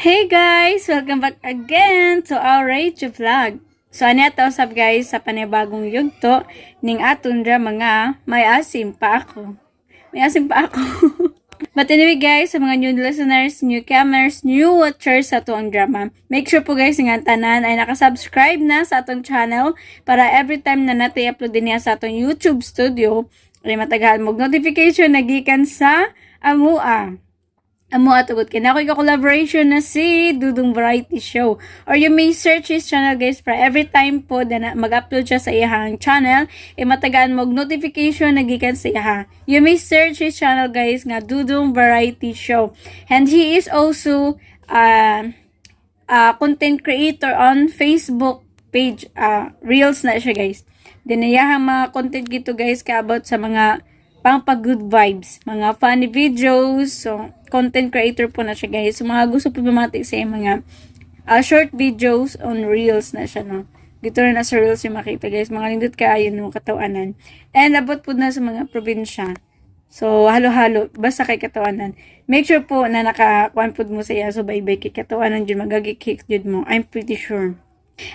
Hey guys! Welcome back again to our Rachel vlog. So, ano ito usab guys sa panibagong yugto ning aton dra mga may asim pa ako. May asim pa ako. But anyway guys, sa mga new listeners, newcomers, new watchers sa atong drama, make sure po guys nga tanan ay nakasubscribe na sa atong channel para every time na natin upload din niya sa atong YouTube studio, ay matagal mog notification nagikan sa amua. Amo atugod kay nakoy collaboration na si Dudong Variety Show, or you may search his channel guys para every time po na mag-upload siya sa iyang channel matagaan mo notification nagikan sa iha. You may search his channel guys nga Dudong Variety Show, and he is also content creator on Facebook page. Reels na siya guys. Dinayahang mga content gito guys ka about sa mga pang-good vibes, mga funny videos, so content creator po na siya guys. So mga gusto po bumati sa mga short videos on reels na siya, no. Dito na sa reels yung makita guys, mga lindot kaayo no katawanan. And abot po na sa mga probinsya. So halo-halo basta kay katawanan. Make sure po na naka-kuan po mo sa iya, so bye-bye kay katawanan jud magagi-kick jud mo. I'm pretty sure.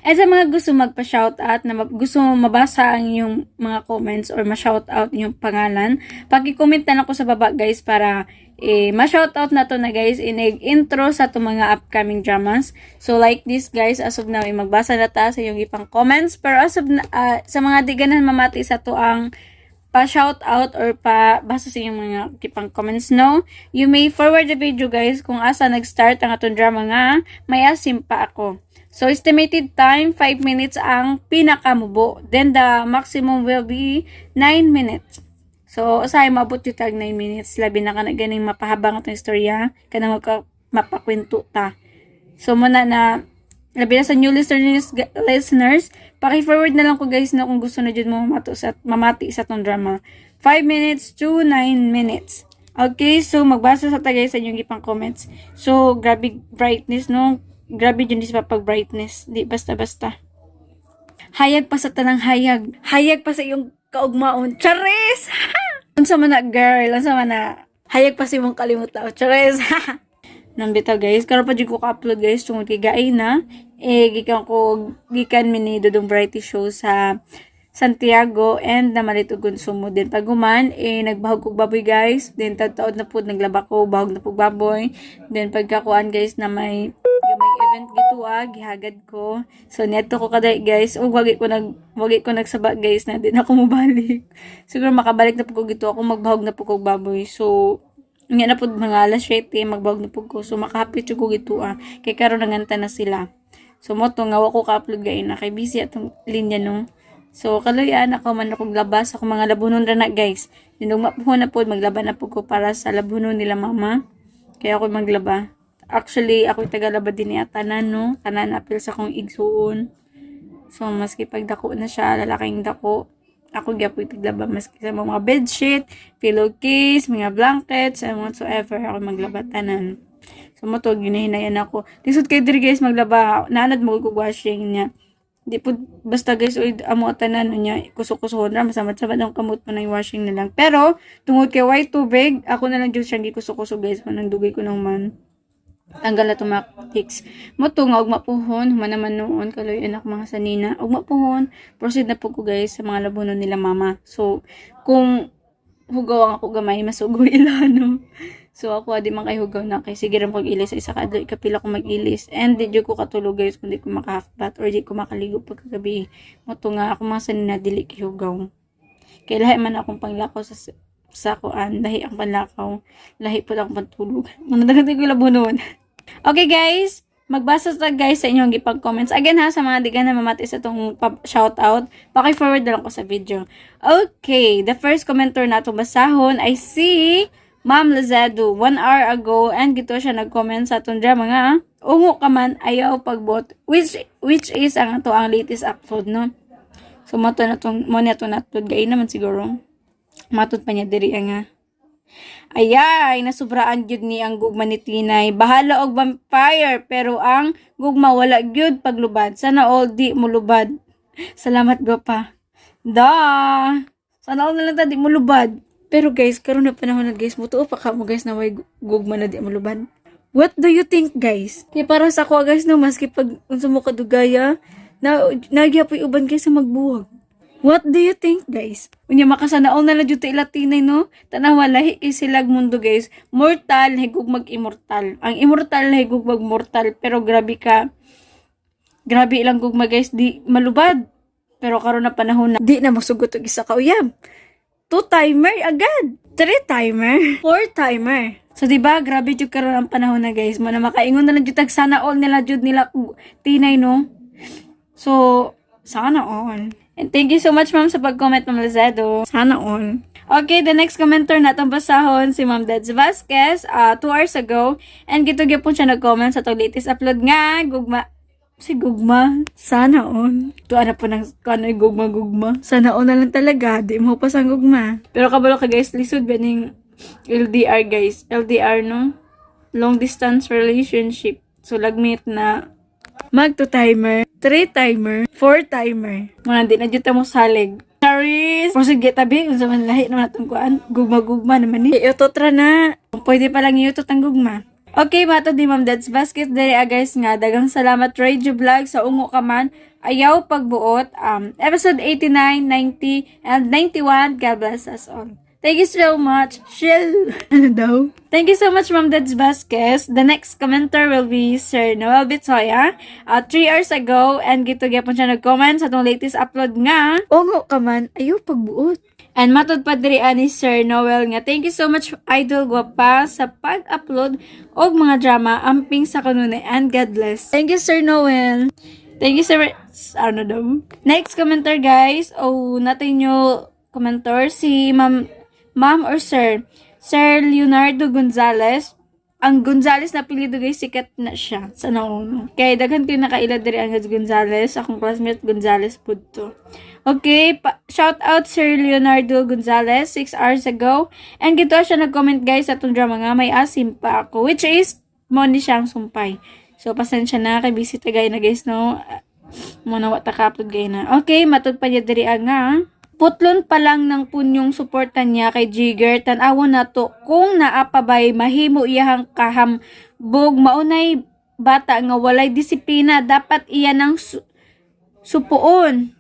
And sa mga gusto magpa-shoutout, na gusto mabasa ang yung mga comments or ma-shoutout yung pangalan, paki-comment na lang ko sa baba guys para ma-shoutout na to na guys intro sa to mga upcoming dramas. So like this guys, as of now magbasa na ta sa yung ipang comments, pero as of sa mga di ganan mamati sa to ang pa-shoutout or pa-basa sa yung mga ipang comments, no, you may forward the video guys kung asa nag-start ang atong drama nga may asim pa ako. So, estimated time, 5 minutes ang pinakamubo. Then, the maximum will be 9 minutes. So, usahay maabot yung tag 9 minutes. Labi na ka na ganing mapahabang itong istorya. Ka na mapakwento ta. So, muna na, labi na sa new listeners, paki-forward na lang ko guys na kung gusto na dyan mo mamati sa itong drama. 5 minutes to 9 minutes. Okay, so, magbasa sa tagay sa inyong ipang comments. So, grabe brightness, no? Grabe dyan sa pag brightness. Di basta-basta. Hayag pa sa tanang hayag. Hayag pa sa iyong kaugmaon. Charis! Unsa man na girl. Unsa man na. Hayag pa sa iyong kalimutan. Charis! Nambitaw guys. Karoon pa dyan ko ka-upload guys. Tungod kay gaay na. Gikan mini Dudong Variety Show sa Santiago and namalitugon sumo din paguman nagbahog kog baboy guys, then taud na pud naglaba ko bahog na pud baboy, then pagkakuan guys na may event gito gihagad ko, so neto ko kaday guys ug wagi ko nagsaba guys na din ako mobalik, siguro makabalik na pud ko gito ako magbahog na pud kog baboy, so nga na pud mga alas 7 magbahog na pud ko, so makahapit jud ko gito kay karon nanganta na sila, so mo to nga wa ko ka-upload gay na kay busy atong linya no. So, kaluyan ako man akong labas. Ako mga labunon na guys. Dinugma po na po, maglaba na po ko para sa labunon nila mama. Kaya ako maglaba. Actually, ako tagalaba din niya tanan, no? Tanan apil sa kong igsuon. So, maski pagdako na siya, lalaking dako. Ako po taglaba. Maski sa mga bedsheet, pillowcase, mga blankets, and whatsoever. Ako maglaba tanan. So, mo to, ginahinayan ako. Lisod kayo diri guys, maglaba. Naanad mo ko washing niya. Di po basta guys amo tanan niya kusok-kusohon ra masamad-samad ang kamot mo na yung washing na lang, pero tungod kay white tubig ako na lang jud siyang gikusok-kusog guys manang dugay ko nang man tanggal na tomatics mo to nga og mapuhon manaman noon kaloy anak mga sanina og mapuhon proceed na po ko guys sa mga labunon nila mama. So kung hugaw ako gamay masugo ilano. So ako di man kay hugaw na kay sige ra pag-ilis sa isa ka adlaw kapila ko mag-ilis, and di ko katulog guys kundi ko maka-half bath or di ko makaligo pagkagabi. Mo to nga ako mga sanina dili kay hugaw. Kay lahi man akong panglakaw sa kuan, lahi ang panlakaw, lahi pud akong pantulog. Manadagan ko labunon. Okay guys, magbasa ta guys sa inyong gipag comments. Again ha, sa mga di na mamati sa itong shoutout, paki-forward na lang ko sa video. Okay, the first commenter na itong basahon ay si Ma'am Lazado. 1 hour ago, and gito siya nag-comment sa itong drama nga, ungo ka man, ayaw pagbot, which is ang ito ang latest upload, no? So, mo na itong upload, gay naman siguro. Matod pa niya diri nga. Ayay, nasubraan gyud ni ang gugma ni Tinay. Bahala og vampire, pero ang gugma wala gyud paglubad. Sana all di mo lubad. Salamat go pa. Da. Sana all na lang ta di mo lubad. Pero guys, karon na panahon na guys, mutuo pa ka mo guys na way gugma na di mo lubad. What do you think, guys? Kaya para sa ako, guys, no, maski pag unsa mo kadugaya, nagyapoy uban kayo sa magbuwag. What do you think, guys? Unya makasanaol na lang dito ilatinay, no? Tanawa, lahi kay silag mundo, guys. Mortal, higug mag-immortal. Ang immortal, higug mag-mortal. Pero grabe ka. Grabe ilang gugma, guys. Di malubad. Pero karon na panahon na, di na masugot og isa ka uyab. 2-timer agad. 3-timer. 4-timer. So, diba, grabe jud karon ang panahon na, guys. Mo na makaingon na lang jud tag sana all nila jud nila tinay, no? So, sana all. And thank you so much, ma'am, sa pag-comment, Ma'am Lazado. Sana all. Okay, the next commenter natong basahon si Ma'am Deds Vasquez 2 hours ago. And gito gyapon siya nag-comment sa tong latest upload nga gugma. Si Gugma, sana all. Tuwa na po ng kano'y gugma-gugma. Sana all na lang talaga, di mo pa sa gugma. Pero kabalo ka, guys, lisod ba ning LDR, guys? LDR, no? Long distance relationship. So, lagmit na mag 2-timer, 3-timer, 4-timer. Mga di na dito mo salig. Charis! O sige, tabi, kung sa man lahi naman natong kuan, gugma-gugma naman ni. Iutotra na. Pwede palang iutot ang gugma. Okay, matod ni Ma'am Deds Basket dere guys nga. Dagang salamat Radio Vlog sa ungo ka man. Ayaw pagbuot. Episode 89, 90, and 91. God bless us all. Thank you so much. Chill. Ano daw? Thank you so much, Ma'am Deds Vasquez. The next commenter will be Sir Noel Bitsoya. 3 hours ago, and gito gyapon siya nag-comment sa itong latest upload nga. Ungo ka man, ayaw pagbuot. And matod pa diri ani Sir Noel nga. Thank you so much, Idol Guapa, sa pag-upload og mga drama amping sa kanunay, and God bless. Thank you, Sir Noel. Thank you, Sir... Ano daw? Next commenter, guys. Natin nyo commenter si Ma'am or Sir Leonardo Gonzalez. Ang Gonzalez na apelyido, guys, sikat na siya sa nauno. Kaya daghan ko nakaila diri ang Gonzalez. Akong classmate Gonzalez po to. Okay, shout out Sir Leonardo Gonzalez 6 hours ago. And gito siya nag-comment, guys, sa itong drama nga may asim pa ako, which is mo ni siyang sumpay. So pasensya na kay busy tagay na, guys, no. Muna wata ka-upload gay na. Okay, matod pa niya diri nga. Putlon pa lang ng punyong suporta niya kay Jigger, tan-awon na to kung naapabay mahimo iyahang kahambog, maunay bata nga walay disiplina, dapat iya nang supuon.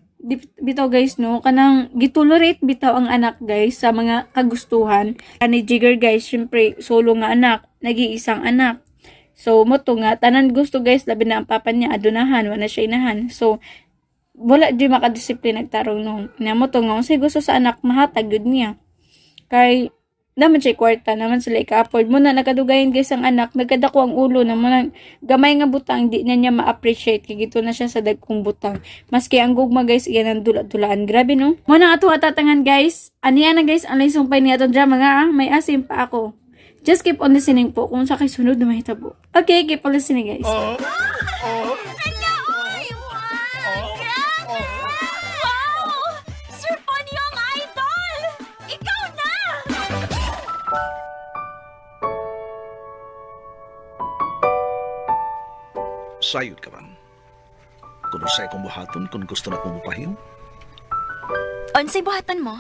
Bitaw, guys, no, kanang gitolerate bitaw ang anak, guys, sa mga kagustuhan ni Jigger, guys. Syempre solo nga anak, nag-iisang anak. So mo to nga tanan gusto, guys, labi na ang papa niya adunahan, wala siya inahan. So wala di makadisiplina nagtarong no. Namo to nga say gusto sa anak mahatag gud niya. Kay naman siya kwarta, naman sila ika-afford mo na nakadugayin, guys, ang anak, nagkadako ang ulo naman gamay nga butang, di na niya ma-appreciate kay gito na siya sa dagkong butang. Maski ang gugma, guys, iyan ang dula-dulaan. Grabe, no? Muna atong atatangan, guys. Aniya na, guys, ang laysong pay niya itong drama nga, may asim pa ako. Just keep on listening po kung sa kay sunod na mahitabo. Okay, keep on listening, guys. Sayod ka man. Kung usay kong buhaton, kung gusto na kong bupahin, Unsay buhatan mo?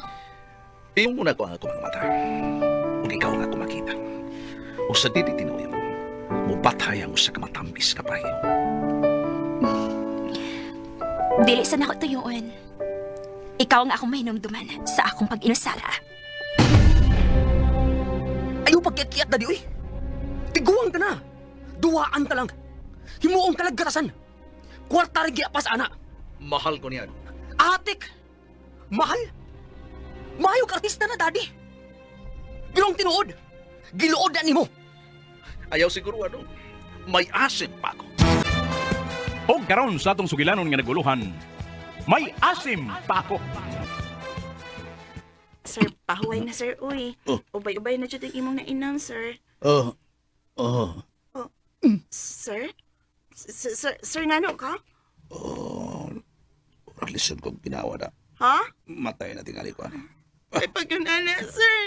iyong muna ko ang ako mga mata. Kung ikaw nga ako makita. O sa didi tinuyo, mubatayang sa kamatambis ka pahiyo. Dili sa nako tuyuon. Ikaw nga akong mahinumduman sa akong pag-inusara. Ayaw pagkiat-kiat na di, uy. Tiguang ka na. Duwaan ka lang. Himuong kalagkatasan. Kwarta rin giapas, ana. Mahal ko niyan. Atik! Mahal? Mayo ka artista na, daddy. Gilong tinuod. Giluod na nimo. Ayaw siguro ano, may asin pa ako. O karon sa atong sugilanon nga naguluhan, may asim pa ako. Sir, pahuway na, sir, uy. Oh. Ubay-ubay na dyan ang imong nainam, sir. Sir? Sir, ngano ka? Lisod kong ginawa na. Ha? Matay na tingali ko. Ay, pagkanana, sir.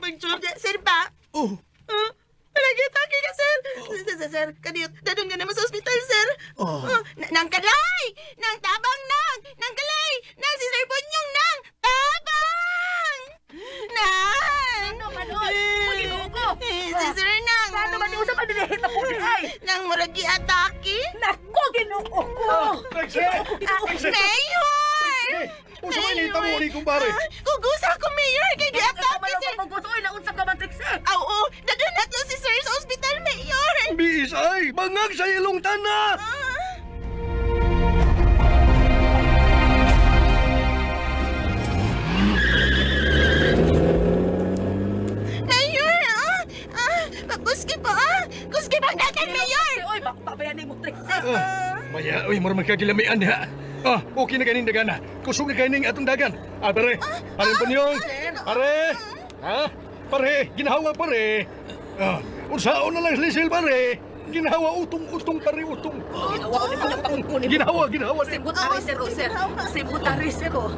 Pag-job na, sir ba? Oh, Palagi-atake ka, sir. Sir, kaniyot, dadun ka naman sa ospital, sir. Nang kalay! Nang tabang nang! Nang kalay! Nang si Sir Bunyong nang! Tabang! Nang! Ano, Manol? Maginugo! Si Sir Nang! Paano man usap man nilihita po di ay? Nang murag giatake? Naku, ginoo ko! Mayor! Usa man ni tamo ni kumpare. Kugusa ko, Mayor! Kay giatake, sir! Pag-gutoy na unsa ka man, Trixie? Oo, dadanat lang si sir sa ospital, Mayor! Biis ay, bangag sa ilong tana. Mayor! Kuski pa, Kuski pa natin, Mayor! Oy, bako pabayanin mo, Trixie. Maya, uy, mura magkagilamian ha. Okay na kaning dagan na. Kusog na kaning atong dagan. Pare. Pare Panyong. Pare. Ha? Pare, ginahawa pare. Unsaon na lang lisil pare. Ginahawa utong pare utong. Ginawa ko ni mga pangkunin. Ginahawa. Simbutari, sir, o, sir. Simbutari, sir, o.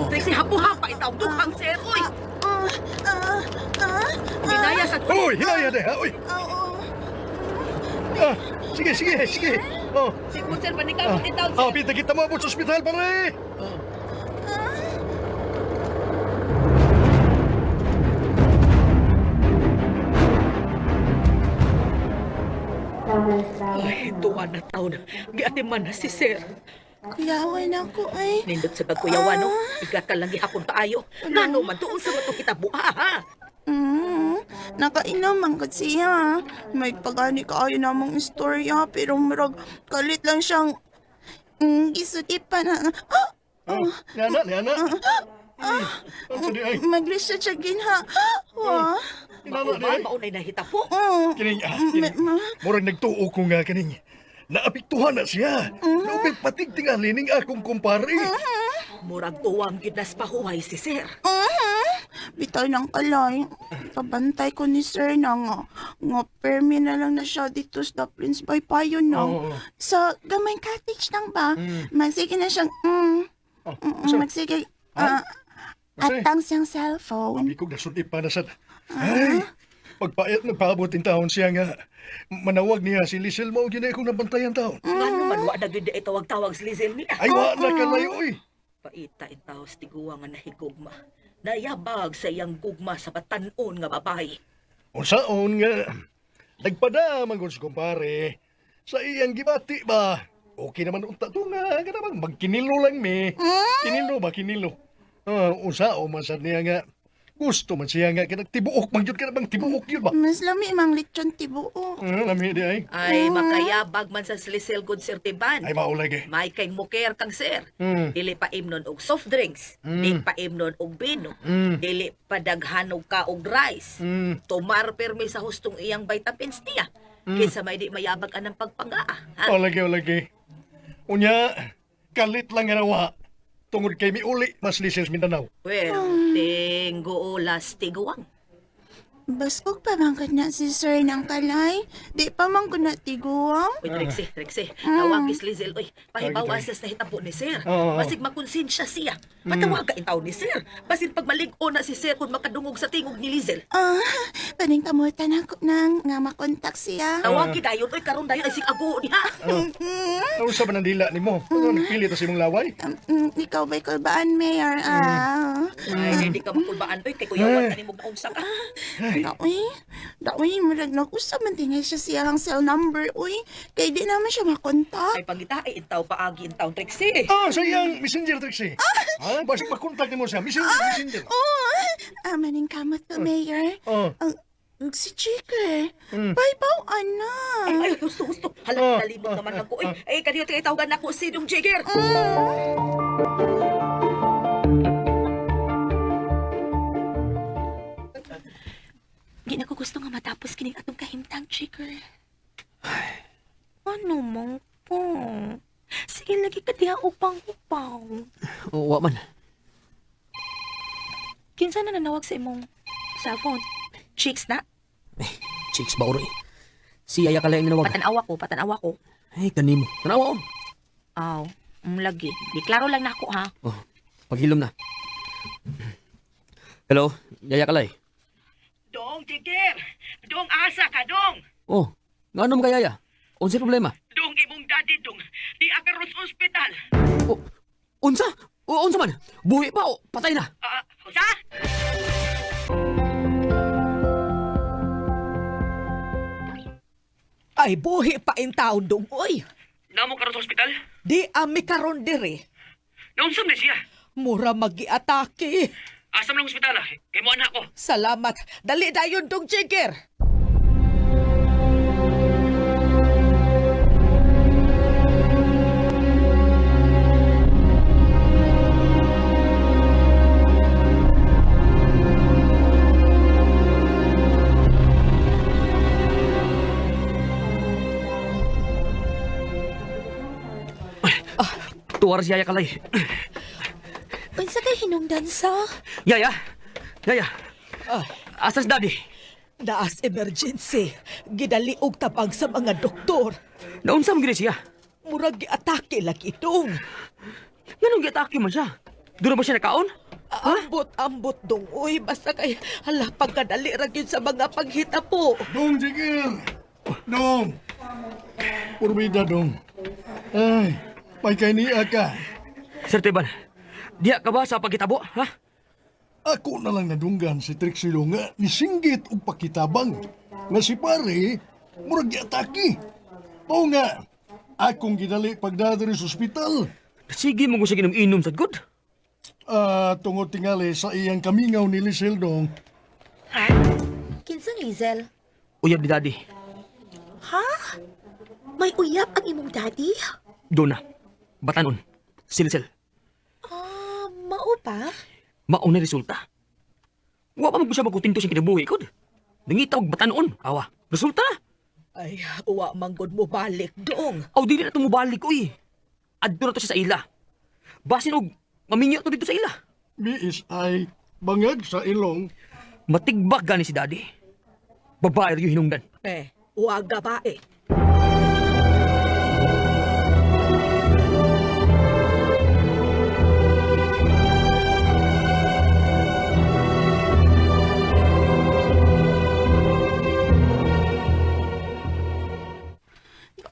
Trixie, hapo-hapa itaw. Duhang, sir, oy. Hinaya sa... Uy, hinaya de ha. Uy. Sige. Simbut, sir, manikamot itaw, sir. Pita kita maabot sa ospital pare. Ay, 2 na taon. Giatiman na si sir. Kuyawan ako, ay. Nindot sa pagkuyawan, no? Igakalangi hapon taayo. Ngano man doon sa matong kitabuha, ha? Nakainom ang siya. May pagani kaayo namang istorya, pero marag kalit lang siyang gisudipan na. Nana. Mag-research siya ginha. Mauman, maunay nahita po. Kining, murag nagtuo ko nga kining. Naapiktuhan na siya. Naupit patig tingali ning akong kumpare. Murag tuwang ginas pahuway si sir. Bitaw ng kalay. Kabantay ko ni sir na nga permi na lang na siya dito sa Plains by Payo, no? Sa gamay cottage lang ba? Magsige na siyang, magsige, atang siyang cellphone. Sabi ko nasunod pa na sa... Ay, pagpaabot ng taon siya nga. Manawag niya si Lizel mo, ginay kong nabantayan taon. Ngano man, wa na gid tawag-tawag si Lizel niya. Ay, wa na kalayo, oy. Paita itaw sa tiguwa nga nahigugma. Nayabag sa iyang gugma sa batanon nga babae. Unsaon nga, nagpadaman ko sa kumpare. Sa iyang gibati ba? Okay naman unta to nga naman, magkinilo lang me. Kinilo. Unsaon man sa niya nga. Gusto man siya nga, tibuok man yun, bang tibuok yun ba? Mas lami mang lechon tibuok. Lami di ay. Ay, makayabag man sa Lizel good sir tiban. Ay, maulag eh. May kay muker kang sir. Dili pa imnon og soft drinks. Di pa imnon og bino. Dili pa daghanog ka og rice. Tomar permi sa hustong iyang vitamins niya. Kaysa may di mayabag anang pagpangaa. Ha? Ulagi. Unya, kalit lang nga nawa. Tungod kay mi uli, mas Lizel Mindanao. Well, tinggo olas tiguang. Baskog pa man na si sir ng kalay. Di pa man ko na tiguang. Uy, Trixie. Tawag kis Lizel. Uy, pahibawas sa hitabo ni sir. Basig makonsensya siya. Matawag ka itaw ni sir. Basig pag malig-o na si sir kung makadungog sa tingog ni Lizel. Paning kamutan ako nang nga makontak siya. Tawag kidayon. Uy, karon dayon ay sig-ago niya. Ano sa ba ng dila ni mo? Ano, nagpili to si mong laway? Ikaw ba'y kulbaan, Mayor? Ay, hindi ka makulbaan. Uy, kay kuyawan ka ni mo naunsa ka. Daoy, marag nag-usap man tingay siya siyang cell number, uy. Kay di naman siya makontak. Ay, pangita, ay intaw paagi, intaw Trixie. Sa iyang messenger, Trixie. Basta makontak mo siya. Messenger. Maning kamot to, Mayor. Si Chika. Hmm. Bye-bye, ana. Ay, gusto. Halang nalimot naman ako. Ay, kanina tayo tawagan ako si Dong Jigger. Di na ko gusto nga matapos kining atong kahimtang, Jigger. Ano mong po? Sige, lagi ka diha upang-upang. Wa man. Kinsa na nanawag sa imong cellphone? Chicks na? Chicks ba oro eh. Si Yaya ka lang yung nawag. Patanawa ko. Ay, kanimo. Tanawa ko. Aw, lagi. Di klaro lang nako ha. Paghilom na. Hello, Yaya Kalay. Dong, Jigger! Dong, asa ka, Dong! Nga anong ka Yaya? Unsa problema? Dong, imong daddy, Dong. Di akaros ospital. Unsa? Unsa man? Buhi pa o patay na? Sa? May buhi pa in taon dong, oy. Namo karon sa ospital? Di ami karon dire. Naunsam na siya. Mura magi-atake. Asam lang ospital kay mo anak ko. Salamat. Dali dayon dong, Jigger. Tuwar si Yaya Kalay. Unsa kay hinungdan sa? Yaya! Yaya! Ah, Asas daddy! naas emergency. Gidali og tabang sa mga doktor. Naunsam gini siya? Mura gi-atake lagi itong. Nganong giatake man siya? Duro ba siya nakaon? Ambot dong, oy. Basta kay hala pagkadali ra gyud sa mga paghita po. Dong, Jigger! Dong! Purbida, Dong. Ay, may kainia ka. Sir Teban, diya ka ba sa pagkitabo, ha? Ako na lang nadunggan si Trixie nga ni singgit og pakitabang. Nga si pare, murag giatake. Mao nga, akong gidali pagdadiri sa ospital. Sige mo ko siya inom sa good. Tungod tingali sa iyang kamingaw ni Lisel, Dong. Ha? Kinsang Lizel? Uyab ni daddy. Ha? May uyap ang imong daddy? Doon na. Batanon. Silisel. Mao pa? Mauna resulta. Wa pa mo siya magkutinto siyang kinabuhi ko. Nangita og batanon. Awa. Resulta na. Ay, uwa manggod mo balik dong. Aw, dili na ito mubalik, uy. Adto na to siya sa ila. Basin og maminyo to dito sa ila. Biis ay bangag sa ilong. Matigbag gani si daddy. Babae rin yung hinungdan. Uwag gabae.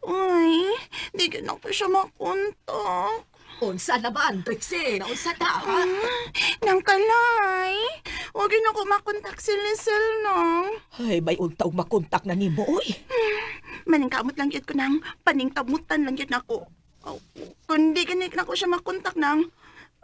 Ay, di ka na ko siya makontak. Unsa naman, Trixie? Unsa ta, ha? Nang kalay, huwag na ko makontak si Lizel, nang. Ay, may untaw makontak na ni mo, oy. Maningkamot lang yun ko nang, paningkamutan lang yun ako. Oh, kundi ganik na ko siya makontak nang,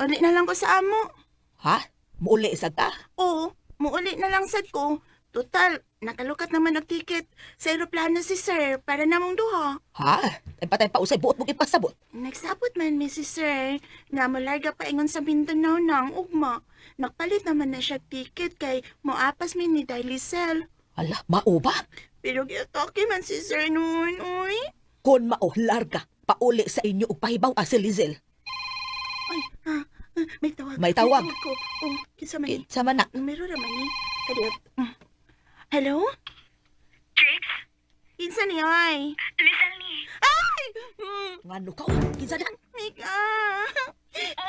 ulit na lang ko sa amo. Ha? Muli sa ta? Oo, muulit na lang sad ko. Total, nakalukat naman og ticket sa aeroplano si sir para namong duha. Ha? Ay patay pa usay buot mo ipasabot. Nagsabot man mi si sir nga molarga pa ingon sa Mindanao nang ugma. Nagpalit naman na siya ticket kay moapas mi ni Dailisel. Ala, mao ba? Pero giatake man si sir noon, uy. Kon mao, larga. Pauli sa inyo og pahibaw si Lizel. May tawag. May tawag. Ko. Oh, kinsa man ni? Sa mana. Numero raman ni. Kadiot. Hello? Trix? Kinsa ni ay? Lizel ni. Ay! Ngano ka? Kinsa na? Mika!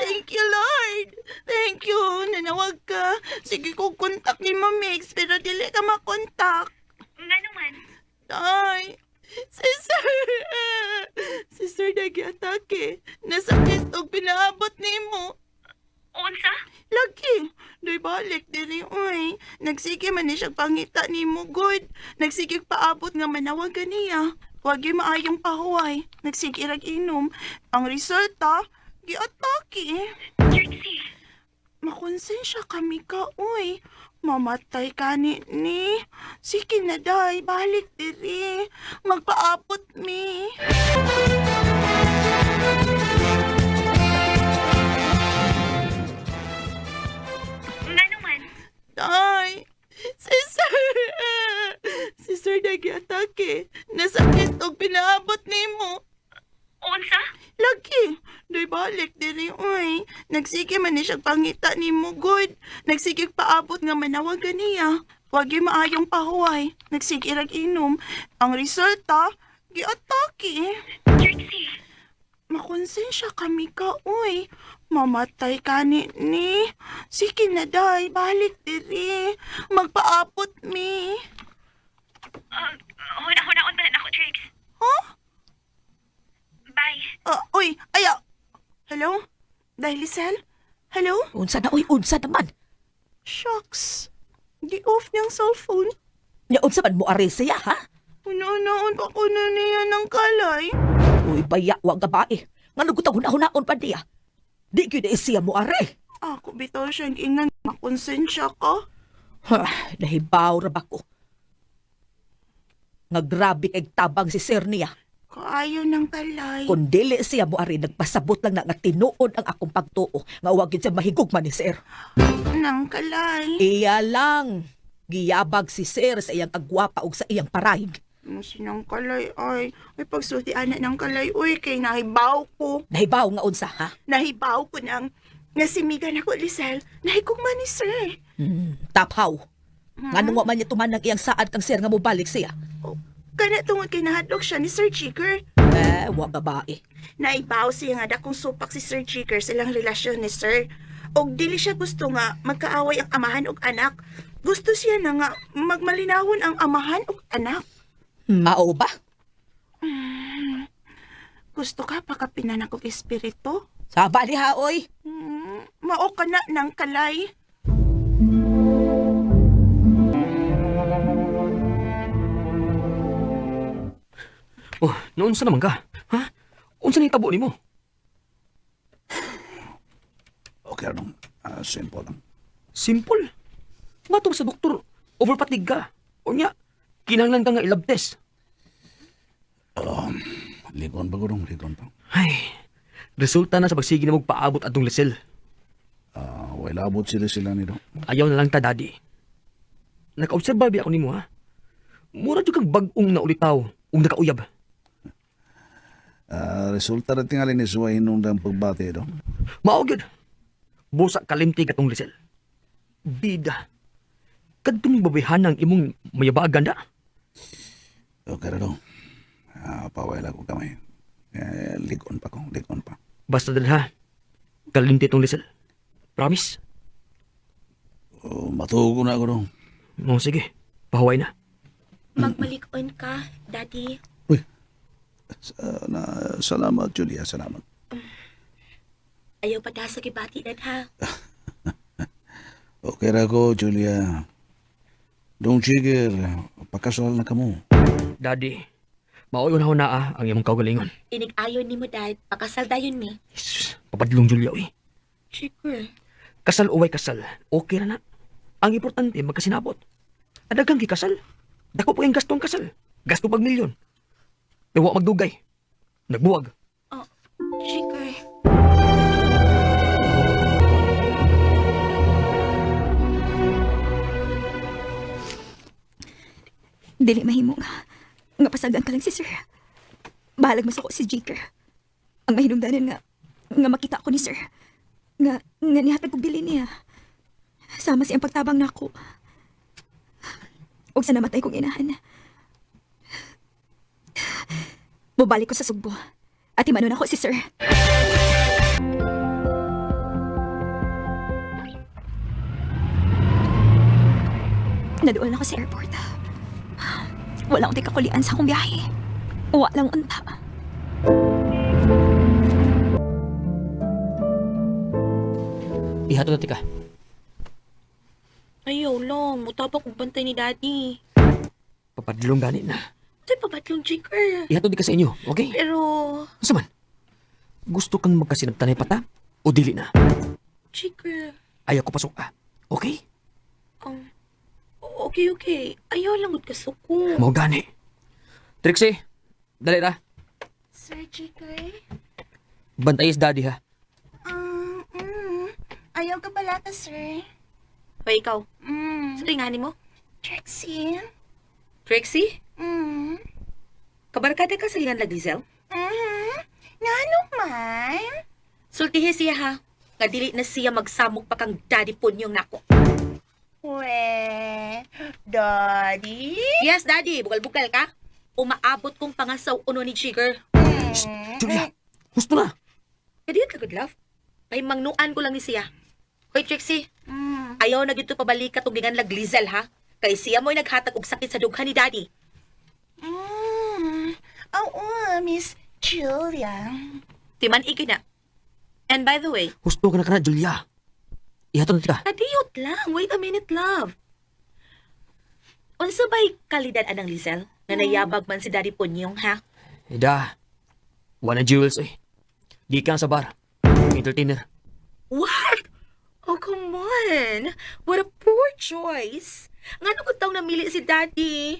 Thank you, Lord! Thank you! Nanawag ka. Sige ko kontak ni Mamix, pero dili ka makontak. Nga naman. Ay! Si Sir nag-atake. Nasakit og pinaabot ni mo. Unsa? Lagi! Do'y balik diri, uy. Nagsige man ni siyang pangita ni mo, good. Nagsige paabot nga manawag niya. Huwag yung maayong pahuway. Nagsige inom. Ang resulta, giatake. Trixie. Makonsensya kami ka, uy. Mamatay ka ni. Sige na, day. Balik diri. Magpaabot mi. Nga naman. Day. Si Sir nag-atake. Nasakit og pinaabot ni mo. Unsa? Lagi. Do'y balik diri, uy. Nagsige man ni siyang pangita ni mo, good. Nagsige paabot nga manawag niya. Huwag yung maayong pahuway. Nagsige inom. Ang resulta, giatake. Trixie. Makonsensya kami ka, uy. Mamatay ka ni. Sige na, day. Balik diri. Magpaabot mi. Huna-hunaon ba na ako, Trix? Huh? Bye. Uy, aya. Hello? Dailisel? Hello? Unsa na, oy, unsa naman? Shucks. Di-off niyang cellphone. Nya unsa man mo ari siya, ha? Uno, Naunaon pa ko na niya ng kalay. Uy, baya, wag babae. Nga nagutang hunaon pa niya. Di gyud siya mo are. Ako bitaw siyang ingnan makonsensya ka. Ha, nahibaw ra ba ko. Nga grabe kay tabang si sir niya. Kaayo ng kalay. Kung dili siya mo ari, nagpasabot lang na nga tinuod ang akong pagtuo. Nga wag yun siya mahigugman ni sir. Ng kalay. Iya lang. Giyabag si sir sa iyang agwapa o sa iyang parahig. Sinang kalay ay pagsulti anak ng kalay. Uy, kay nahibaw ko. Nahibaw nga unsa, ha? Nahibaw ko nang nasimigan ako, Lisel. Nahigugman ni sir. Taphaw. Nga nung wa man niya tuman ng iyang saad kang sir nga mo balik siya. Kana tungod kay nahadlok siya ni Sir Jigger. Wa babae. Naibaw siya nga dakong supak si Sir Jigger silang relasyon ni Sir. Og dili siya gusto nga magkaaway ang amahan og anak. Gusto siya na nga magmalinawon ang amahan og anak. Mao ba? Gusto ka pakapinan akong espiritu? Saba ni ha, oy. Mao ka na ng kalay. Oh, naunsa naman ka? Ha? Unsa na itabo ni mo? Okay, Ardong. Simple lang. Simple. Matong sa doktor, overpatig ka. O niya, kinahanglan ka nga i-lab test. Ligon pa, Gudong. Ligon pa. Ay, resulta na sa pagsige na magpaabot atong Lisel. Wala abot sila nito. Ayaw na lang ta, daddy. Naka-observe ba ako ni mo, ha? Mura dyan kang bagong naulitaw o nakauyab. Resulta rin tingali ni Suway hinundang pagbati ito. Maogid. Busa kalimti katong Lisel. Bida. Kadtong babayhan ang imong mayabagan da. Okay, Ardong. Pawala ko kamay. Ligon pa ko. Ligon pa. Basta dal ha. Kalimti tong Lisel. Promise? Matugo na, Gudong. O sige. Pahuway na. Magmalikon ka, Daddy. Salamat, Julia. Salamat. Ayaw pa sa kibati na ha. Okay ra ko, Julia. Dong Jigger, pakasal na kamo. Daddy, maoy una na ang imong kaugalingon. Inig-ayon ni mo, Dad. Pakasal dayon mi. Jesus, papadlong Julia, uy. Jigger. Kasal o way kasal, okay na na. Ang importante, magkasinabot. Adagang gikasal. Dako pa yung gastong kasal. Gasto pag milyon. Nawa magdugay. Nagbuwag. Oh, Jigger. Dili mahimo nga pasagan ka lang si sir. Bahalag mas ako si Jigger. Ang mahinungdanan nga makita ako ni sir. Nga nihatag kong bilin niya. Sama siyang pagtabang na ako. Og sa namatay kong inahan. Bubalik ko sa Sugbo. At imanon ako si sir. Nadoon ako sa airport. Wala akong tikakulian sa akong biyahe. Walang unta. Ihato na tika. Ayaw lang. Mutapa kong bantay ni Daddy. Papadlong gani na. Ito'y pabatlong, Jigger. Ihato di ka sa inyo, okay? Pero, Asa man? Gusto kang magkasinabtanay pata? O dili na? Jigger. Ayaw ko pasok ka. Okay? Okay. Ayaw lang gud kasuko. Mau gani. Trixie, dali ra. Sir Jigger? Bantayis daddy ha. Ayaw ka balata, sir. O ikaw, sa tingani mo? Trixie? Trixie? Kabarkada ka sa lingan Laglisel? Nga naman? Sultihe siya ha. Nga dili na siya magsamok pa kang daddy po niyong nako. Daddy? Yes, daddy. Bugal-bugal ka. Umaabot kong pangasaw uno ni Jigger. Julia, gusto na. Kadiyot ka, good love. Kay mangnuan ko lang ni siya. Hoy, Trixie. Ayaw na dito pabalik ka lingan Laglisel ha. Kay siya mo'y naghatag og sakit sa dughan ni daddy. Oo, Miss Julia. Timan iki na. And by the way, Gusto ka na, Julia. Ihato na tika. kadiyot lang. Wait a minute, love. Unsa ba'y kalidad anang Lizel? Nga nayabag man si Daddy Punyong, ha? Ida, wala jewels eh. Gikan sa bar. Entertainer. What? Oh, come on. What a poor choice. Nga nung taong namili si Daddy.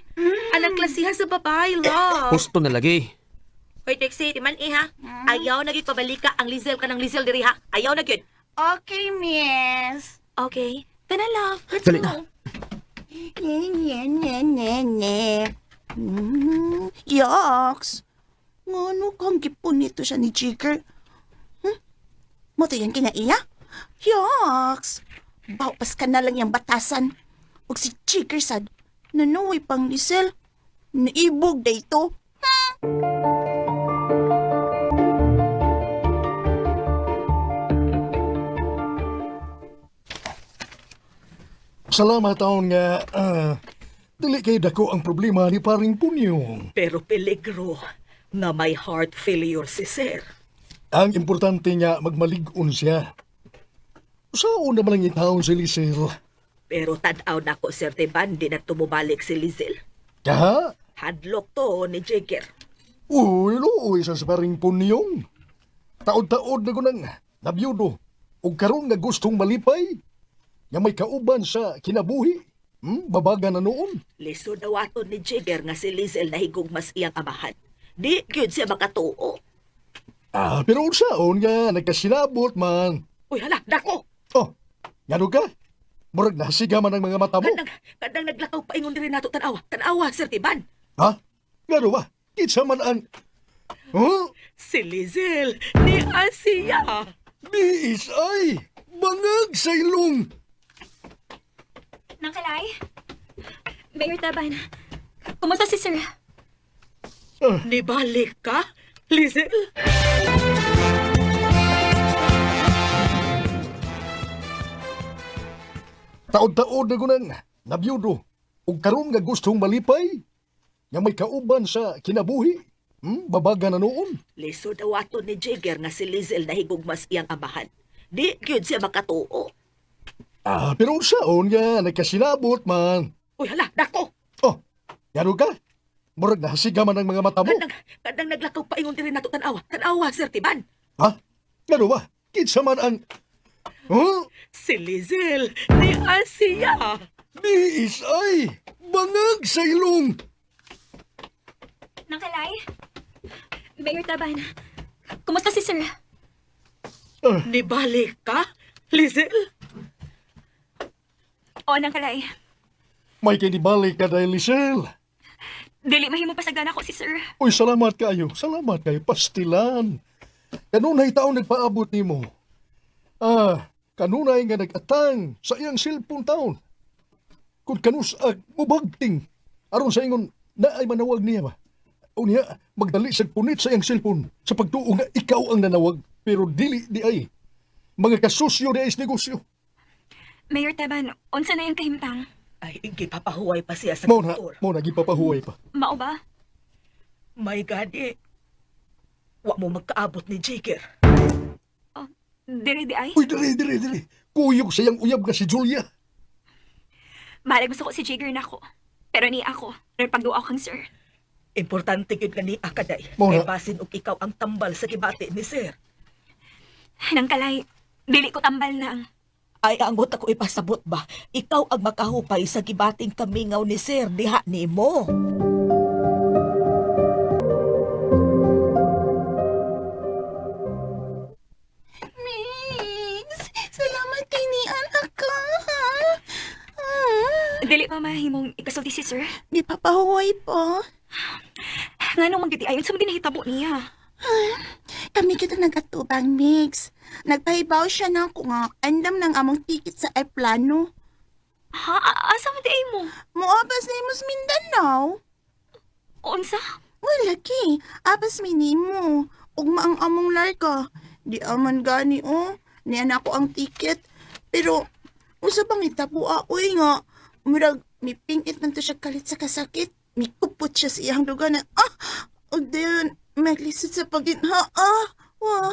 Anang klasihan sa babae, love. Gusto na lagi. Hoy, Texie, timan ha? Ayaw na gyud pabalik ka ang Lizel ka ng Lizel diri, ha? Ayaw na gyud. Okay, miss. Okay. Tana, love. Let's Dali go. na. Yaks. Ngano kang gipon nito siya ni Jigger? Moto yan kinaiya? Yaks. Baupas ka na lang yung batasan. Ug si Jigger sad, nanuwi pang Lisel. Naibog da ito. Salamat taon nga, dili kay dako ang problema ni paring Punyong. Pero peligro na may heart failure si Sir. Ang importante nga magmalig-on siya. Saan naman ang itaon si Lisel? Pero tanaw na ko, Sir Teban, di na tumubalik si Lizel. Kaha? Hadlock to ni Jigger. Uy, luoy sa paring Punyong. Taod-taod na ko nang nabiyudo. Ug karon nga gustong malipay. Nga may kauban sa kinabuhi. Babaga na noon. Liso dawaton ni Jigger nga si Lizel nahigog mas iyang amahan. Di gyud siya makatuo. Pero unsaon nga nagkasilabot man. Uy, hala, dako! Oh, ngano ka? Murag nasiga man ang mga mata mo. Kadang naglakaw pa ingon diri nato tanawa. Tanawa, Sir Teban. Ha? Ngano ba? Kitsa man ang... Huh? Si Lizel ni Asia. Biis ay! Bangag sa ilong! Nang Kalay? Mayor Taban, kumusta si Sir? Nibalik ka, Lizel? Taod-taod na ko nang nabiyudo. Ug karon nga gustong malipay. Nga may kauban sa kinabuhi. Babaga na noon. Liso dawaton ni Jigger nga si Lizel nahigog mas iyang amahan. Di gyud siya makatuo. Pero unsaon nga nagkasilabot man. Uy, hala, dako! Oh, ngano ka? Murag nasiga man ang mga mata mo. Kadang naglakaw pa ingon diri nato tanawa. Tanawa, Sir Teban. Ha? Ngano ba? Kitsa man ang... Huh? Si Lizel ni Asia. Biis ay! Bangag sa ilong! Nang Kalay? Mayor Taban, kumusta si Sir? Nibalik ka, Lizel? O, Nang Kalay, May kinibalik ka dahil, Lisel. dili mahimo pasagdan ako si Sir. Uy, salamat kayo. Salamat kayo. Pastilan. Kanunay taon nagpaabot ni mo. Kanunay nga nag-atang sa iyang cellphone taon. Kung kanusag, mubagting. Aron sa ingon, na ay manawag niya ba? O niya, magdali sa punit sa iyang cellphone sa pagtuo nga ikaw ang nanawag. Pero dili di ay. Mga kasusyo di ay negosyo. Mayor Taban, unsa na yung kahimtang? Ay, gipapahuway pa siya sa Muna, doktor. gipapahuway pa. Mao ba? My God, wa mo magkaabot ni Jigger. Diri di ay? Uy, dili. Kuyog sa iyang uyab nga si Julia. Balag gusto ko si Jigger na ako. Pero ni ako, rin pagduaw kang Sir. Importante yun nga ni Akaday. Muna. Kay basin og ikaw ang tambal sa kibati ni Sir. Nang Kalay, dili ko tambal na. Ay, angot ako ipasabot ba? Ikaw ang makahupay sa gibating kamingaw ni Sir, diha ni mo. Mix, salamat kay ni anak ka. Dili pa mahimong ikasulti si Sir. Di papahuway po. Nga nung magditi ayon sa mga nahitabo niya. Kami kita nagatubang, Mix. Nagpahibaw siya na ako nga andam ng among ticket sa airplano. Ha? Asa mo di mo? Muabas na imos Mindanao. Unsa? Wala ki. Abas minimo. Ugma ang among larga. Di aman gani Niyan ako ang ticket. Pero, usa bang itabo uy nga. Murag, mipingit man to siya kalit sa kasakit. Mikupot siya sa iyang lugar na, og dayon, maglisod sa paginha, wah.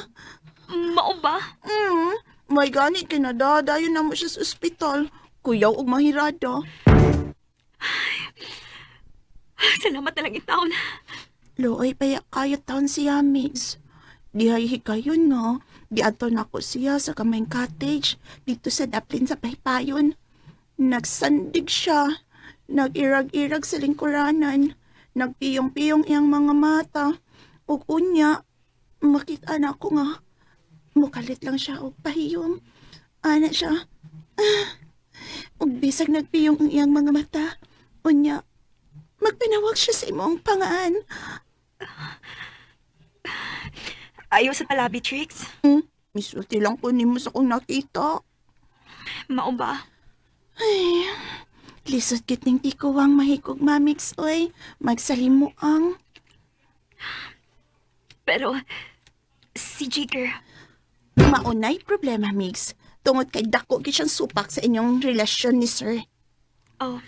Mao ba? May gani kinadadayon na mo siya sa ospital. Kuyaw og mahirada. Salamat na lang itaon. Looy, payak kayo taon siya, Migs. Dihay hikayon nga. Diadto na ko siya sa kamayng cottage dito sa Daplin sa Paypayon. Nagsandig siya. Nag-irag-irag sa lingkuranan. Nagpiyong-piyong iyang mga mata. Ug unya, makita na ko nga. Mukalit lang siya og pahiyom. Ana siya. Ug bisag nagpiyong ang iyang mga mata. Unya, magpinawag siya sa imong pangaan. Ayaw sa palabi, Trix. Misulti lang po nimo sa kong nakita. Mao ba? Ay, lisod kiting tikuwang mahikog mamix, oy. Magsalimuang. Pero, si Jigger, Maunay problema, Mix. Tungod kay dako gid siyang supak sa inyong relasyon ni Sir. oh,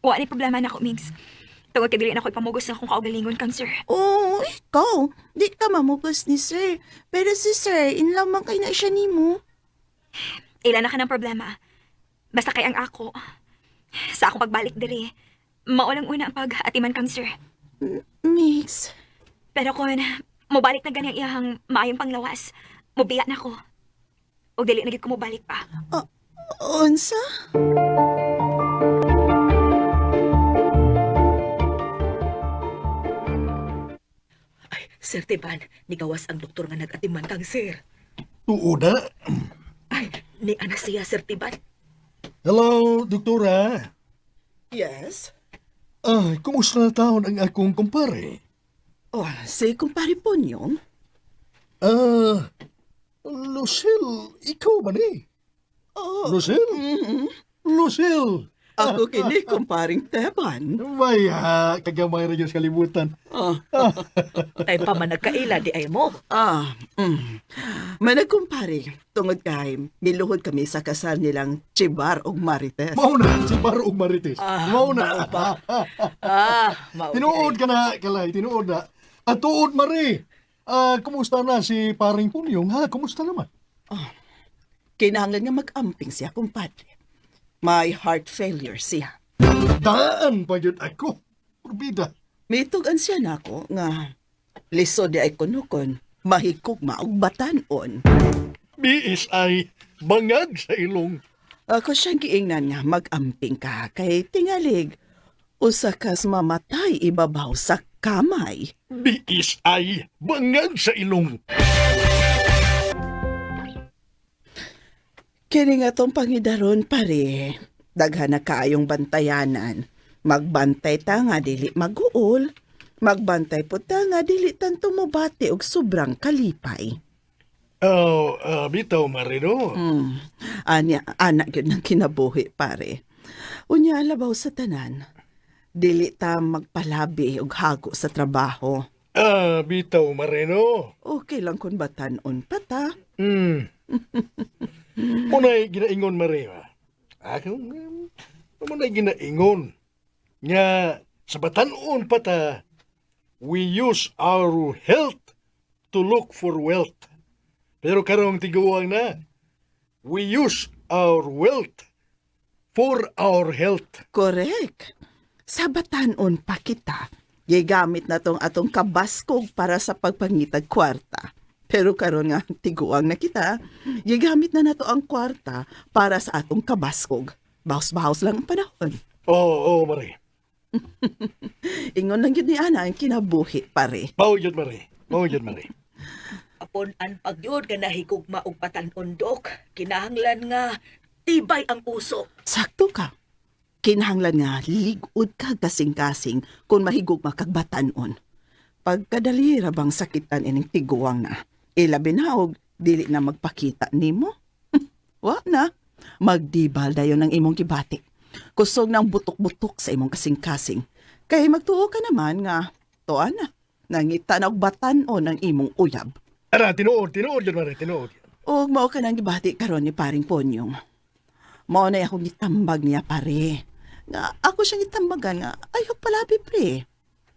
wa ni problema na ako, Migs. Tawag ka dili na ako'y pamugos na kung kaugalingon kang sir. Oh, ikaw. Di ka mamugos ni Sir. Pero si Sir, in love man kay na siya nimo. Ilan na ka ng problema. Basta kay ang ako. Sa akong pagbalik diri, maulang una ang pag-atiman kang sir. Mix. Pero kung mobalik na ganyang iyahang maayong panglawas, mubiya na ko. O dili na gid ko mobalik pa. Unsa? Ay, Sir Tiban, nigawas ang doktor nga nag-atiman kang sir. Tuo na. Ay, ni ana siya, Sir Tiban. Hello, doktora. Yes? Ay, kumusta na taon ang akong kumpare? Oh, si kumpare Ponyong? Lucille, ikaw ba ni? Oh. Lucille? Lucille! Ako kini kumparing Teban. May kagamay rin yung kalibutan. Ay pa man nagkaila, di ay mo. Managkumpare, tungod kay miluhod kami sa kasal nilang Chibar ug Marites. Mauna, si Baro ug Marites. Mauna. Mao. Tinuod ka na, Kalay, tinuod na. At tuod, Mari. Kumusta na si paring Punyong, ha? Kumusta naman? Kinahanglan nga mag-amping siya, kumpadre. May heart failure siya. Daan pa yun ako. Purbida. Mitugan siya na ako nga lisod di ay kunukon, mahikog maog batanon. Biis ay bangag sa ilong. Ako siyang giingnan nga mag-amping ka kay tingalig. Usa kas mamatay ibabaw sa kamay. Biis ay bangag sa ilong. Kini nga tong pangidaron pare, daghan na kaayong bantayanan. Magbantay ta nga dili maguol. Magbantay po ta nga dili tanto mobati og sobrang kalipay. Bitaw, Marino. Anak yun ng kinabuhi pare. Unya alabaw sa tanan. Dili ta magpalabi og hago sa trabaho. Bitaw, Marino. Okay lang kung batanon pa ta. Muna'y ginaingon, Maria. Muna'y ginaingon. Nga, sa batanon pa ta, we use our health to look for wealth. Pero karong tiguang na, we use our wealth for our health. Correct. Sa batanon pa kita, gigamit na tong atong kabaskog para sa pagpangitag kwarta. Pero karon nga tiguang na kita, gigamit na nato ang kwarta para sa atong kabaskog. Bahaws-bahaws lang ang panahon. Oo, Marie. Ingon lang yun ni Ana ang kinabuhi, pare. Mauyod, Marie. Mauyod, Marie. Apon an pagyod nga nahigugma og patanon, Dok, kinahanglan nga tibay ang puso. Sakto ka. Kinahanglan nga ligud ka kasing-kasing kung mahigugma kag batanon. Pagkadali ra bang sakitan ining tiguang na. Ilabi na og dili na magpakita nimo. Wa na. Magdibal dayon ng imong gibati. Kusog ng butok-butok sa imong kasing-kasing. Kay magtuo ka naman nga, tuwa na. Nangita na og batanon ng imong uyab. Ara, tinuod yun, Marie, tinuod. Og mao ka nang gibati karon ni paring Ponyong. Mao na akong gitambag niya pare. Nga ako siyang gitambagan nga ayok palabi pre.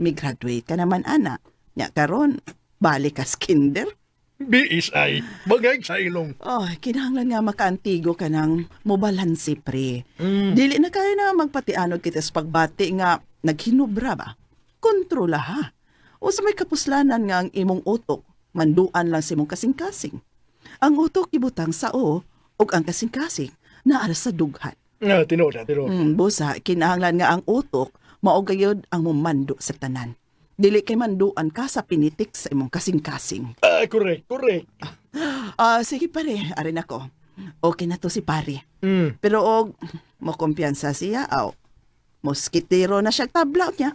Mi-graduate ka naman ana. Nya karon balik ka kinder. Biis ay bangag sa ilong. Oh, kinahanglan nga makaantigo ka ng mobalansi pre. Dili na kayo na magpatianod kita sa pagbati nga naghinubra ba. kontrola ha. O sa may kapuslanan nga ang imong utok, manduan lang si imong kasing-kasing. Ang utok ibutang sa o, ug ang kasing-kasing naara sa dughan. Tinood na, tinood. Busa, kinahanglan nga ang utok, maugayod ang mumando sa tanan. Dili kay manduan ka sa pinitik sa imong kasing-kasing. Correct. Sige pare, arin ako. Okay na to si pare. Mm. Pero og, mo kumpiyansa siya, aw. Moskitero na siya tablaw niya.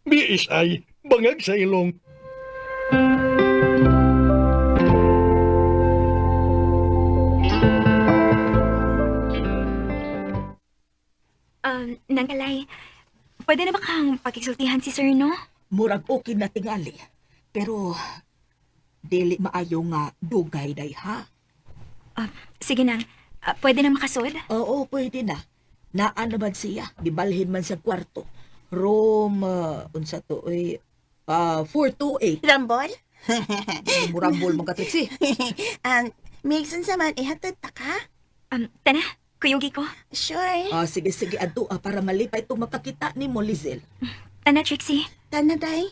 Biis ay, bangag sa ilong. Nangkalay, pwede na ba kang pakisultihan si sir, no? Murag okay na tingali. Pero, dili maayo nga dugay day ha. Sige na, pwede na makasod? Oo, pwede na. Naan naman siya. Gibalhin man sa kwarto. Room, unsa to, 428. Rambol? Murambol mong katriksi. Mixon sa man, ihatod ta ka? Tana, kuyugi ko. Sure. Sige, adto para malipay itong makakita ni mo, Lizel. Tana, Trixie. Tana, day.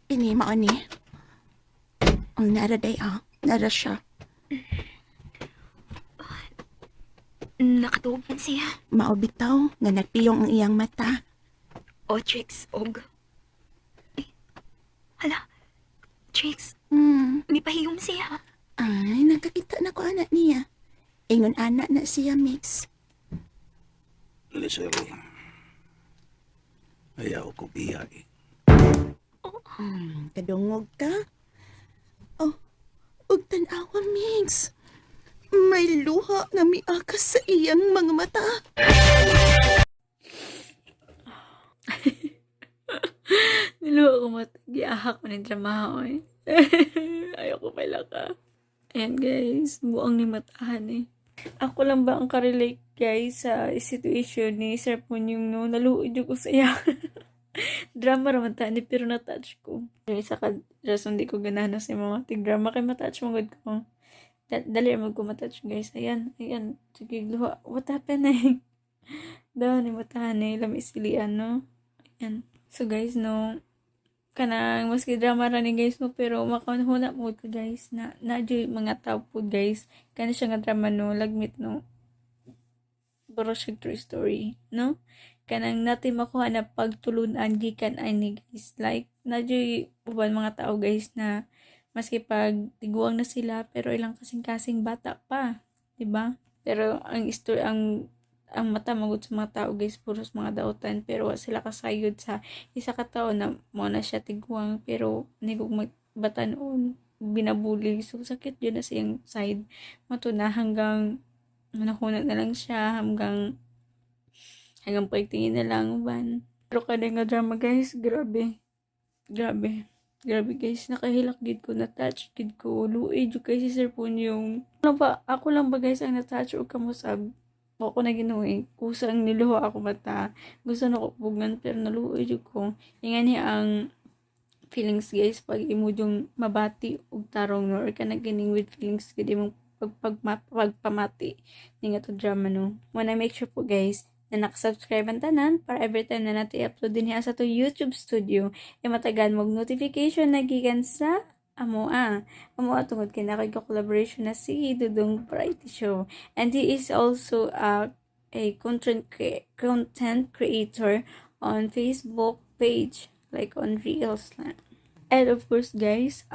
Pinima ni. Ang nara day, nara siya. Nakatuog man siya. Maobitaw, nga nagpiyong ang iyang mata. O, Trix, og. Hala, Trix, may pahiyom siya. Ay, nakakita na ko anak niya. Ingon anak na siya, Mix. Lisel, ayaw ko biyay. Kadungog ka? Oh, ug tanawa, Mix. May luha na miakas sa iyang mga mata. Niluha ko matagiahak ko ng drama eh. Ayoko pala ka. Ayan guys, buang ni matahan eh. Ako lang ba ang karelate guys sa situation ni Sir Punyong no? Naluod yung ko sa iya. Drama raman tani pero na-touch ko. Isa ka rason di ko ganahan sa mga tig-drama kay ma-touch mo good ko. Dali mo ko ma-touch guys. Ayan. Sige luha. What happened eh? Daw ni matahan eh. Lamisilian no? Ayan. So guys no, kanang maski drama ra ni guys no, pero makahuna mo ko guys na nadyo mga tao po guys kana siya nga drama no, lagmit no, baro siya true story no, kanang natin makuha na pagtulunan gikan ani guys, like nadyo uban mga tao guys na maski pag tiguang na sila pero ilang kasing-kasing bata pa, diba? Pero ang story ang mata magud sa mga tao guys puros mga dautan pero wa sila kasayod sa isa ka tao na mo na siya tiguang pero nigog magbatanon binabuli so sakit yun na siyang side mato na hanggang nahunat na lang siya hanggang pagtingin na lang uban. Pero kada nga drama guys, grabe guys, nakahilak gid ko, na-touch gid ko, luoy jud kay si Sir Punyong. Ako lang ba guys ang na-touch o kamusab? Ako na ginuwi, kusang niluha ako mata. Gusto na ko pugan pero naluoy jud ko. Ingani ang feelings guys pag imo yung mabati og tarong no or ka nagining with feelings gid imong pagpamati ning ato drama no. Wanna make sure po guys na nakasubscribe ang tanan para every time na natin i-upload din sa to YouTube studio matagan mog notification na gikan sa amo tungod kay nakig-collaboration na si Dudong Variety Show, and he is also a content creator on Facebook page like on Reels lang. And of course guys,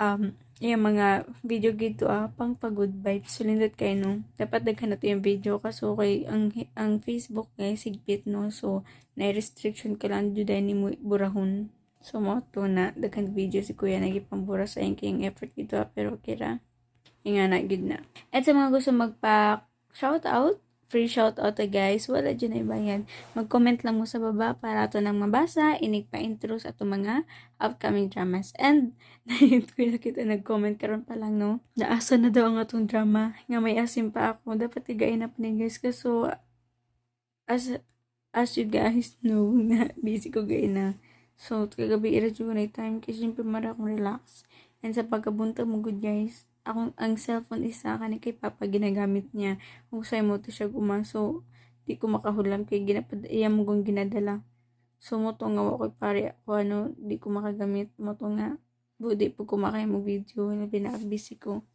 yung mga video gito pang pag-good vibes. So lindot kayo no. Dapat daghan na to yung video kaso kay ang Facebook guys higpit no. So na restriction ka lang jud ni mo burahon. So mo to na daghan video si kuya nagipambura sa yung effort gito pero kira nga na gid na. At sa mga gusto magpa shout out, free shout out guys, wala dyan ay bayan. Mag-comment lang mo sa baba para ito nang mabasa, inig pa intro sa ito mga upcoming dramas. And, nahit ko nakita nag-comment karon pa lang no, naasa na daw ang atong drama, nga may asim pa ako, dapat igain na pa ni guys, kaso, as you guys know, na busy ko gain na. So, kagabi iradyo ko na time, kasi syempre mara akong relax. And sa pagkabunta mo good guys, ang cellphone isa kani kay papa ginagamit niya. Usay mo to siya gumaso. Di ko makahulam kay iya mo kong ginadala. So mo to nga wa ko'y pare ako ano, di ko makagamit mo to nga. Di po kumakay mo video na busy ko.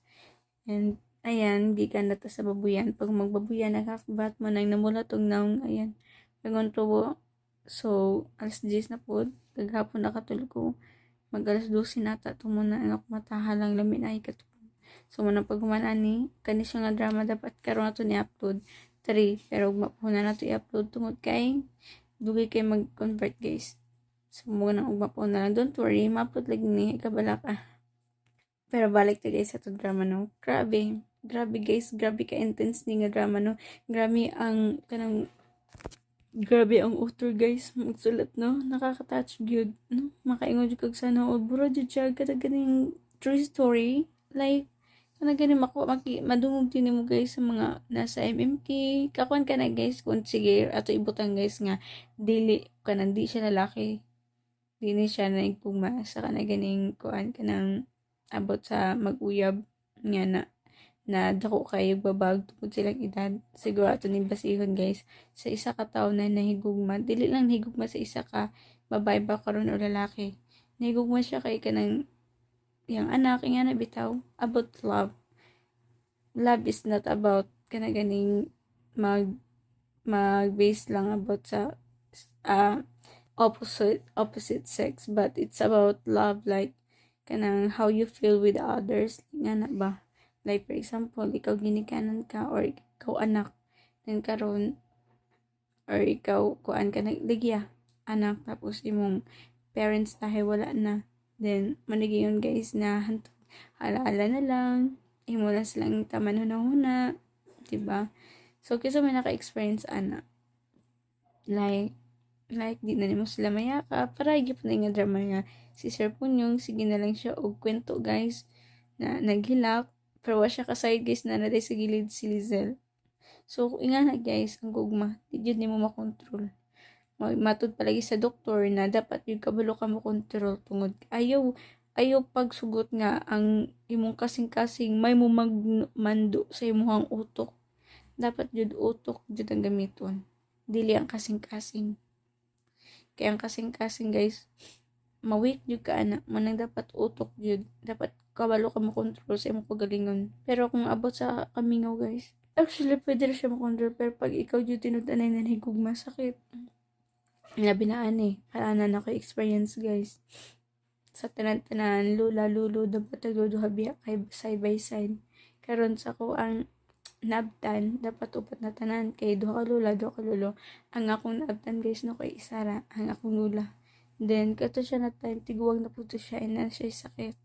And ayan, gikan na ta sa babuyan. Pag magbabuyan nakabat mo nang namula tong naong ayan. Pangon tubo. So alas 10 na po. Paghapon nakatulog ko. Mag alas 12 na ta muna ang ako matahalang lamin ay katulog. So muna pag humanani, kani siya nga drama dapat karon na to ni-upload. 3. Pero mapuna na to i-upload tungod kay dugay kay mag-convert guys. So muna ugma po na lang. Don't worry, ma-upload lagi ni kabala ka. Pero balik to guys sa to drama no. Grabe. Grabe guys, grabe ka intense ni nga drama no. Grabe ang author guys magsulat no. Nakaka-touch gyud no. Makaingon jud kag sana o buro jud siya kada ganing true story. Like kana gani madungog din mo guys sa mga nasa MMK. Kakuan ka na guys kung sige ato ibutang guys nga dili kanang di siya lalaki. Dili siya na igugma sa kana ganing kuan kanang abot sa mag-uyab nga na dako kayo babag tungod silang edad. Siguro ato ni basihon guys sa isa ka tawo na nahigugma. Dili lang nahigugma sa isa ka babae ba karon o lalaki. Nahigugma siya kay kanang yang anak nga na bitaw about love. Love is not about kana ganing mag-base lang about sa opposite sex, but it's about love like kanang how you feel with others nga na ba. Like for example, ikaw ginikanan ka or ikaw anak then karon or ikaw kuan ka nagligya anak tapos imong parents tahay wala na. Then, manigayon guys na alaala na lang. Imo lang silang taman huna-huna. Diba? So, kasi may naka-experience ana. Like, di na mo sila mayaka. Para higit na nga drama nga. Si Sir Punyong, sige na lang siya og kwento guys. Na naghilak. Pero wa siya kasayad guys na naday sa gilid si Lizelle. So, inga na guys, ang gugma. Di yun ni mo makontrol. Matod palagi sa doktor na dapat yung kabalo ka mo kontrol tungod ayaw pagsugot nga ang imong kasing-kasing may mo magmando sa imong utok. Dapat jud utok jud ang gamiton, dili ang kasing-kasing. Kaya ang kasing-kasing guys mawik jud ka ana manang dapat utok jud, dapat kabalo ka mo kontrol sa imong pagalingon. Pero kung abot sa kamingaw guys, actually pwede rin siya mo kontrol, pero pag ikaw jud tinud-anay na higugma sakit. Nabinaan karanan ako experience guys. Sa tanan-tanan, lula-lulo, dapat nagduduha biya kay side by side. Karon sa ko ang nabtan, dapat upat na tanan, kay duha ka lula, duha ka lulo. Ang akong nabtan guys no kay isara, ang akong lula. Then, kato siya na time, tiguwag na puto siya, and na siya sakit.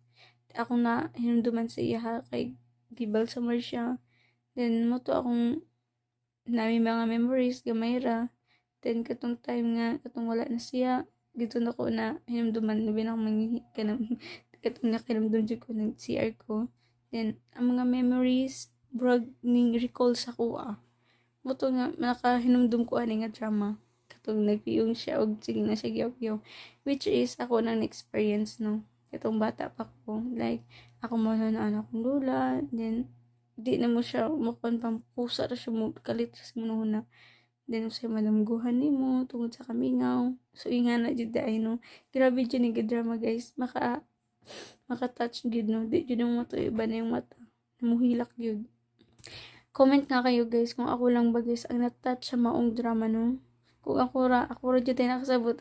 Akong na hinunduman sa iya kay gibal sa siya. Then, mo to akong nami mga memories, gamay ra. Then, katong time nga, katong wala na siya, gito na ko na hinumduman na binang katong nakiramdum dyan ko ng CR ko. Then, ang mga memories, brag ning recall sa ko Muto nga, nakahinumdum ko nga drama. Katong nagpiyong siya, og sige na siya giyaw-giyaw. Which is, ako nang experience no. Katong bata pa ko. Like, ako mo na anak kong lula. Then, di na mo siya, mukhang pampusa na siya mo, kalit sa sinuhuna. Then, sa madamguhan ni mo, tungod sa kamingaw. So, inga na dyan dahil, no. Grabe dyan yung drama, guys. Maka-touch dyan, no. Di dyan yung mata, iba na yung mata. Muhilak dyan. Comment nga kayo, guys, kung ako lang ba, guys, ang natouch sa maong drama, no. Kung ako ra dyan tayo nakasabot.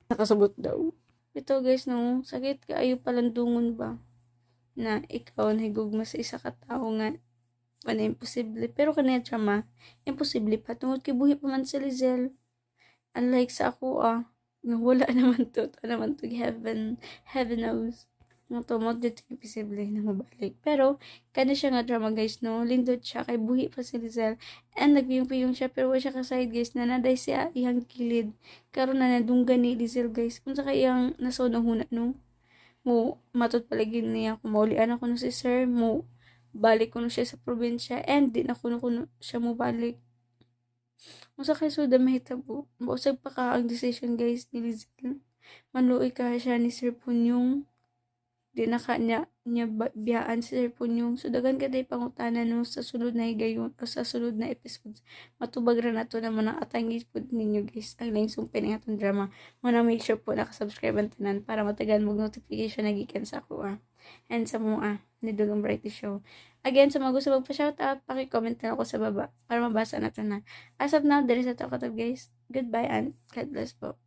Nakasabot daw. Ito, guys, no. Sakit ka, ayaw palandungon ba? Na ikaw nahigugma sa isa katao nga na imposible. Pero kanina drama, imposible pa. Tungod kay buhi pa man si Lizelle. Unlike sa ako, wala naman to. Ito naman to, heaven knows. Nga to, mo dito imposible na mabalik. Pero, kanya siya nga drama, guys, no? Lindot siya, kay buhi pa si Lizelle. And nagpiyong-piyong siya, pero wala siya kaside, guys, na naday siya iyang kilid. Karon na nadunggan ni Lizelle, guys. Kung sa kayang nasonahuna, no? Mo, matod palagin niya, kung maulian ako no si sir, mo, balik ko na siya sa probinsya, and di na kuno siya mo balik. Musa kay suda mahitabo. Mausag pa ka ang decision guys ni Lizelle. Manluoy ka siya ni Sir Punyong. di na kanya biyaan si Sir Punyong. So, dagan ka day pangutanan no sa sulod na higayon o sa sulod na episodes. Matubag ra na to naman ang atangis po ninyo guys. Ang laing sumpin ng atong drama. Muna make sure po nakasubscribe ang tanan para matagan mong notification na gikan sa ako and sa mga ni Dulong Brighty Show. Again, sa mga gusto magpa-shoutout, paki-comment na ako sa baba para mabasa natin na. As of now, there is a talk guys. Goodbye and God bless po.